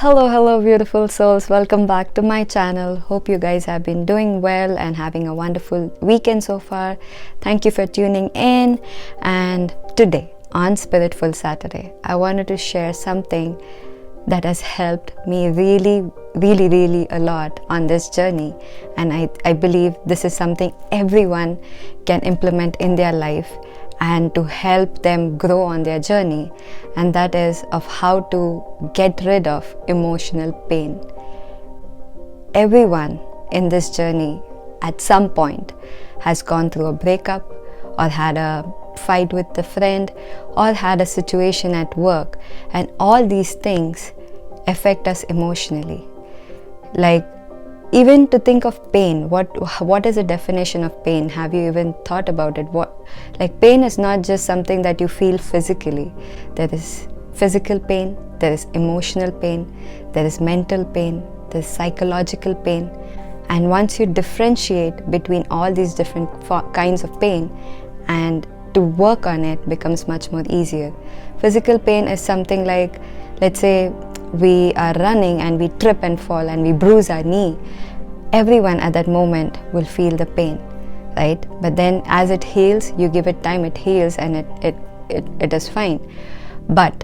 Hello, beautiful souls. Welcome back to my channel. Hope you guys have been doing well and having a wonderful weekend so far. Thank you for tuning in. And today, on Spiritful Saturday, I wanted to share something that has helped me really a lot on this journey. And I believe this is something everyone can implement in their life and to help them grow on their journey, and that is of how to get rid of emotional pain. Everyone in this journey at some point has gone through a breakup or had a fight with a friend or had a situation at work, and all these things affect us emotionally. Like, even to think of pain, what is the definition of pain? Have you even thought about it? Pain is not just something that you feel physically. There is physical pain, there is emotional pain, there is mental pain, there is psychological pain. And once you differentiate between all these different kinds of pain, and to work on it becomes much more easier. Physical pain is something like, let's say we are running and we trip and fall and we bruise our knee. Everyone at that moment will feel the pain, right? But then as it heals, you give it time, it heals, and it is fine. But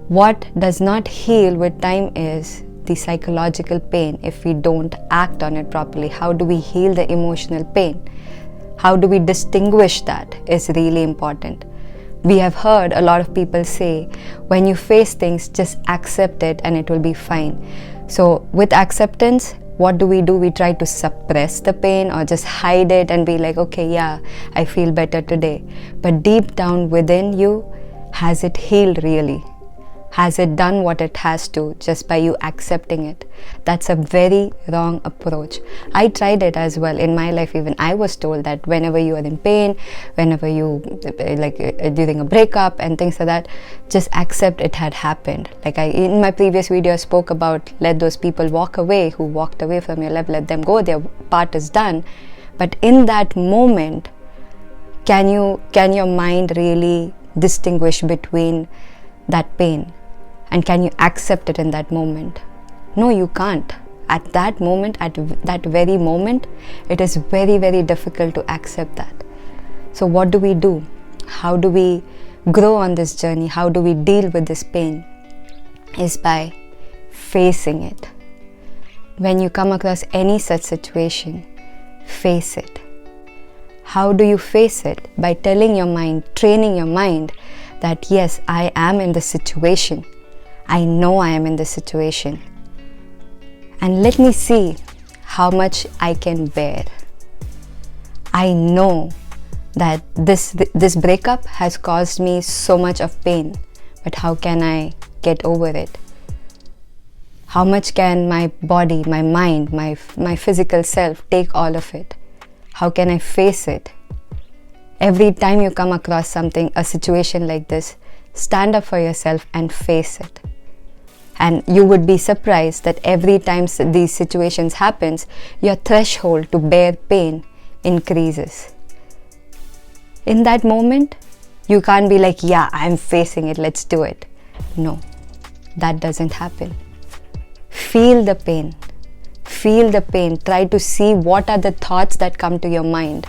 what does not heal with time is the psychological pain if we don't act on it properly. How do we heal the emotional pain? How do we distinguish that is really important. We have heard a lot of people say, when you face things, just accept it and it will be fine. So with acceptance, what do? We try to suppress the pain or just hide it and be like, okay, yeah, I feel better today. But deep down within you, has it healed really? Has it done what it has to just by you accepting it? That's a very wrong approach. I tried it as well in my life. Even I was told that whenever you are in pain, whenever you during a breakup and things like that, just accept it had happened. Like in my previous video I spoke about, let those people walk away who walked away from your life, let them go, their part is done. But in that moment, can your mind really distinguish between that pain? And can you accept it in that moment? No, you can't. At that moment, at that very moment, it is very difficult to accept that. So what do? How do we grow on this journey? How do we deal with this pain? Is by facing it. When you come across any such situation, face it. How do you face it? By telling your mind, training your mind that yes, I am in the situation. I know I am in this situation, and let me see how much I can bear. I know that this breakup has caused me so much of pain, but how can I get over it? How much can my body, my mind, my physical self take all of it? How can I face it? Every time you come across a situation like this, stand up for yourself and face it. And you would be surprised that every time these situations happens, your threshold to bear pain increases. In that moment, you can't be like, yeah, I'm facing it, let's do it. No, that doesn't happen. Feel the pain. Feel the pain. Try to see what are the thoughts that come to your mind.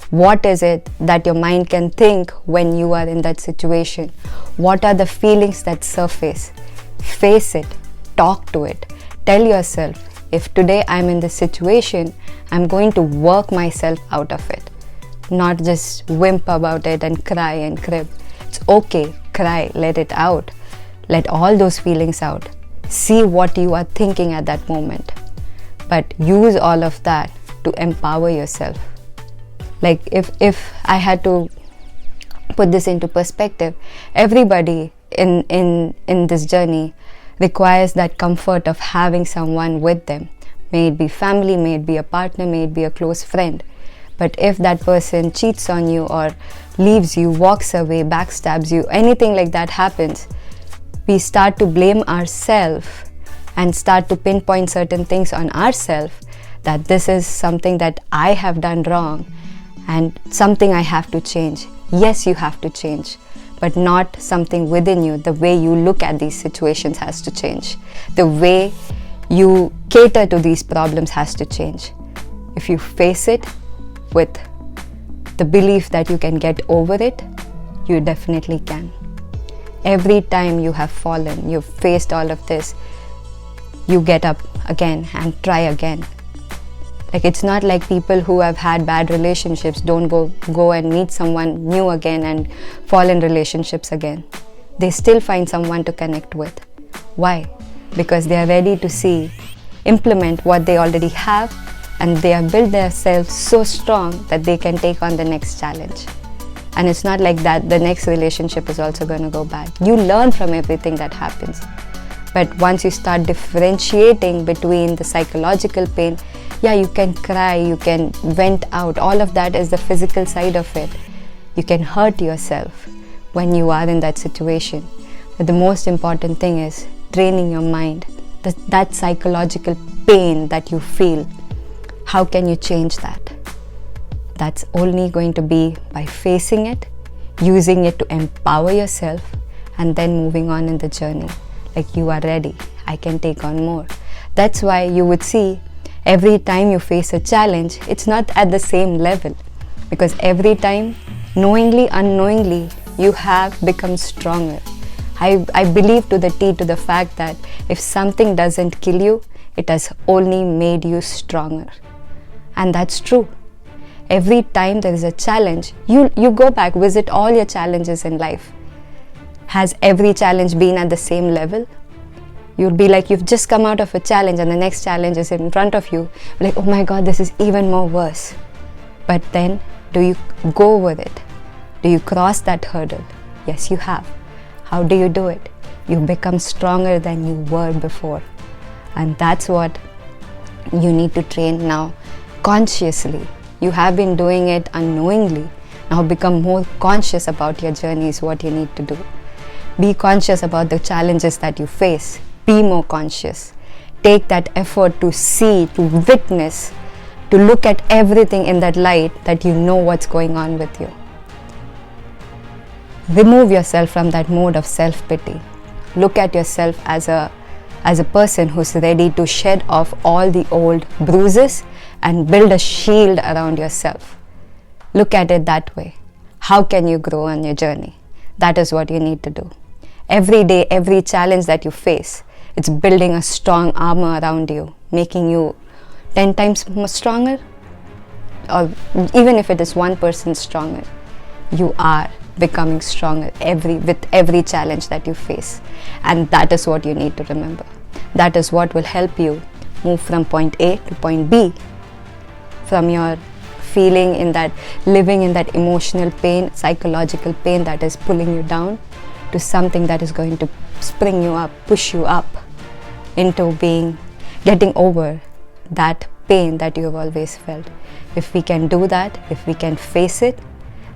What is it that your mind can think when you are in that situation? What are the feelings that surface? Face it, talk to it, tell yourself, if today I'm in this situation, I'm going to work myself out of it. Not just wimp about it and cry and crib. It's okay, cry, let it out. Let all those feelings out. See what you are thinking at that moment. But use all of that to empower yourself. Like if I had to put this into perspective, everybody in this journey requires that comfort of having someone with them. May it be family, may it be a partner, may it be a close friend. But if that person cheats on you or leaves you, walks away, backstabs you, anything like that happens, we start to blame ourselves and start to pinpoint certain things on ourselves, that this is something that I have done wrong and something I have to change. Yes, you have to change. but not something within you. The way you look at these situations has to change. The way you cater to these problems has to change. If you face it with the belief that you can get over it, you definitely can. Every time you have fallen, you've faced all of this, you get up again and try again. Like, it's not like people who have had bad relationships don't go and meet someone new again and fall in relationships again. They still find someone to connect with. Why? Because they are ready to implement what they already have, and they have built themselves so strong that they can take on the next challenge. And it's not like that the next relationship is also going to go bad. You learn from everything that happens. But once you start differentiating between the psychological pain, yeah, you can cry, you can vent out. All of that is the physical side of it. You can hurt yourself when you are in that situation. But the most important thing is training your mind. That psychological pain that you feel, how can you change that? That's only going to be by facing it, using it to empower yourself, and then moving on in the journey. Like, you are ready, I can take on more. That's why you would see every time you face a challenge, it's not at the same level. Because every time, knowingly, unknowingly, you have become stronger. I believe to the to the fact that if something doesn't kill you, it has only made you stronger. And that's true. Every time there is a challenge, you go back, visit all your challenges in life. Has every challenge been at the same level? You'll be like, you've just come out of a challenge and the next challenge is in front of you. Like, oh my God, this is even more worse. But then, do you go over it? Do you cross that hurdle? Yes, you have. How do you do it? You become stronger than you were before. And that's what you need to train now consciously. You have been doing it unknowingly. Now become more conscious about your journey is what you need to do. Be conscious about the challenges that you face. Be more conscious. Take that effort to see, to witness, to look at everything in that light, that you know what's going on with you. Remove yourself from that mode of self-pity. Look at yourself as a person who's ready to shed off all the old bruises and build a shield around yourself. Look at it that way. How can you grow on your journey? That is what you need to do. Every day, every challenge that you face, it's building a strong armor around you, making you 10 times more stronger. Or even if it is 1% stronger, you are becoming stronger with every challenge that you face. And that is what you need to remember. That is what will help you move from point A to point B, from your living in that emotional pain, psychological pain that is pulling you down, to something that is going to spring you up, push you up into getting over that pain that you have always felt. If we can do that, if we can face it,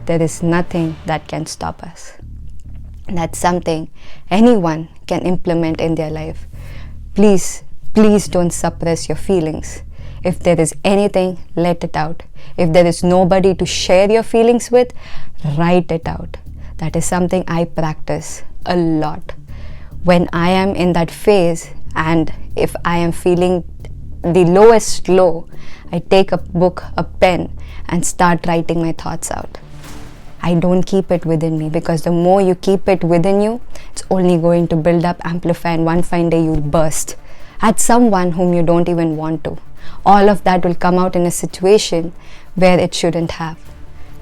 there is nothing that can stop us. That's something anyone can implement in their life. Please don't suppress your feelings. If there is anything, let it out. If there is nobody to share your feelings with, write it out. That is something I practice a lot. When I am in that phase, and if I am feeling the lowest low, I take a book, a pen, and start writing my thoughts out. I don't keep it within me, because the more you keep it within you, it's only going to build up, amplify, and one fine day you'll burst at someone whom you don't even want to. All of that will come out in a situation where it shouldn't have.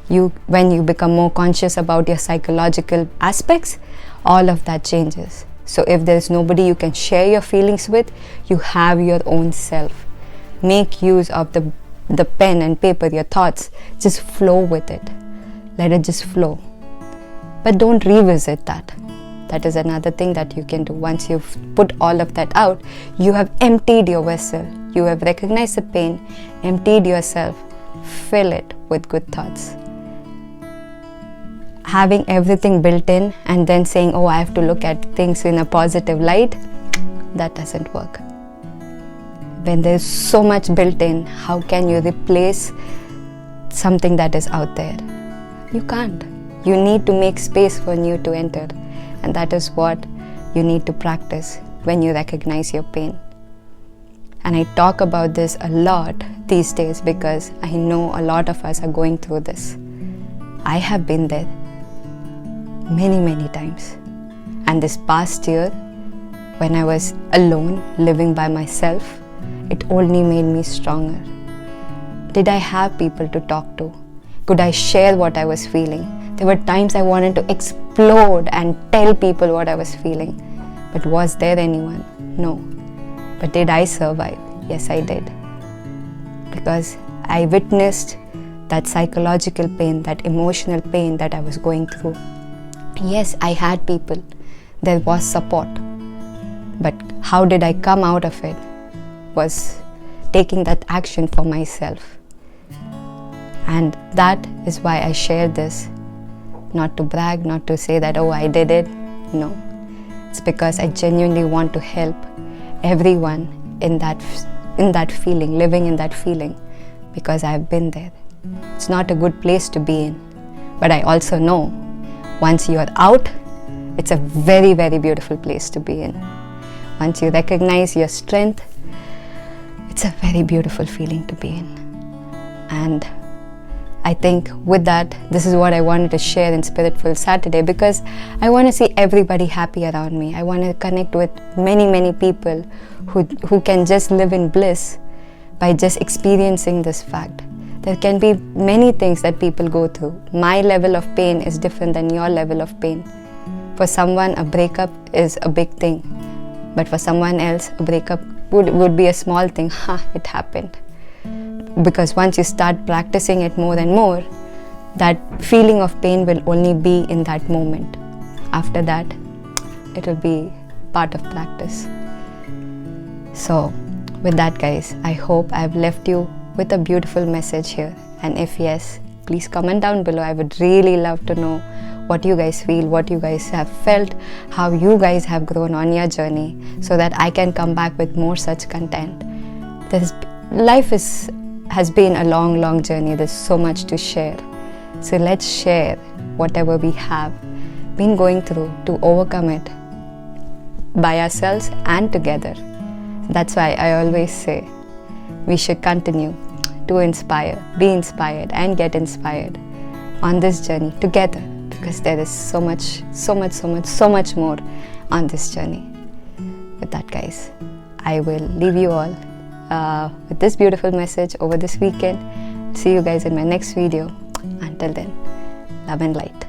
When you become more conscious about your psychological aspects, all of that changes. So if there is nobody you can share your feelings with, you have your own self. Make use of the pen and paper, your thoughts. Just flow with it. Let it just flow. But don't revisit that. That is another thing that you can do. Once you've put all of that out, you have emptied your vessel. You have recognized the pain, emptied yourself. Fill it with good thoughts. Having everything built in and then saying, oh, I have to look at things in a positive light, that doesn't work. When there's so much built in, how can you replace something that is out there? You can't. You need to make space for new to enter, and that is what you need to practice when you recognize your pain. And I talk about this a lot these days because I know a lot of us are going through this. I have been there many, many times. And this past year, when I was alone, living by myself, it only made me stronger. Did I have people to talk to? Could I share what I was feeling? There were times I wanted to explode and tell people what I was feeling. But was there anyone? No. But did I survive? Yes, I did. Because I witnessed that psychological pain, that emotional pain that I was going through. Yes, I had people. There was support. But how did I come out of it? Was taking that action for myself. And that is why I share this. Not to brag, not to say that, oh, I did it. No. It's because I genuinely want to help everyone in that feeling, living in that feeling, because I've been there. It's not a good place to be in. But I also know once you're out, it's a very, very beautiful place to be in. Once you recognize your strength, it's a very beautiful feeling to be in. And I think with that, this is what I wanted to share in Spiritful Saturday, because I want to see everybody happy around me. I want to connect with many, many people who can just live in bliss by just experiencing this fact. There can be many things that people go through. My level of pain is different than your level of pain. For someone, a breakup is a big thing. But for someone else, a breakup would be a small thing. It happened. Because once you start practicing it more and more, that feeling of pain will only be in that moment. After that, it will be part of practice. So, with that, guys, I hope I've left you with a beautiful message here. And if yes, please comment down below. I would really love to know what you guys feel, what you guys have felt, how you guys have grown on your journey, so that I can come back with more such content. Life has been a long, long journey. There's so much to share. So let's share whatever we have been going through to overcome it by ourselves and together. That's why I always say we should continue to inspire, be inspired, and get inspired on this journey together, because there is so much more on this journey. With that, guys, I will leave you all with this beautiful message over this weekend. See you guys in my next video. Until then, love and light.